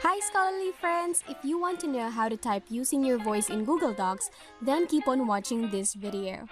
Hi scholarly friends! If you want to know how to type using your voice in Google Docs, then keep on watching this video.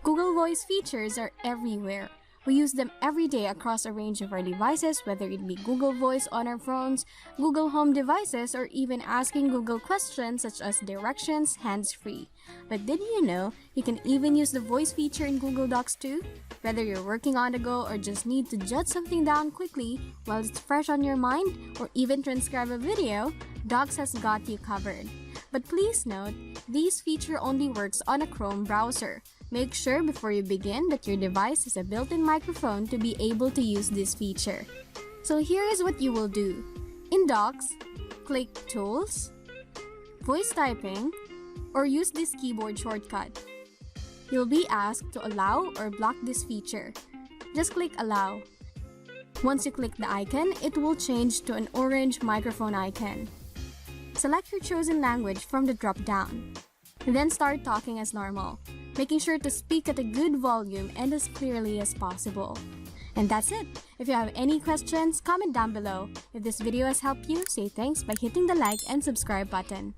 Google Voice features are everywhere. We use them every day across a range of our devices, whether it be Google Voice on our phones, Google Home devices, or even asking Google questions such as directions hands-free. But did you know you can even use the voice feature in Google Docs too? Whether you're working on the go or just need to jot something down quickly while it's fresh on your mind, or even transcribe a video, Docs has got you covered. But please note, this feature only works on a Chrome browser. Make sure before you begin that your device has a built-in microphone to be able to use this feature. So here is what you will do. In Docs, click Tools, Voice Typing, or use this keyboard shortcut. You'll be asked to allow or block this feature. Just click Allow. Once you click the icon, it will change to an orange microphone icon. Select your chosen language from the drop-down. Then start talking as normal, making sure to speak at a good volume and as clearly as possible. And that's it. If you have any questions, comment down below. If this video has helped you, say thanks by hitting the like and subscribe button.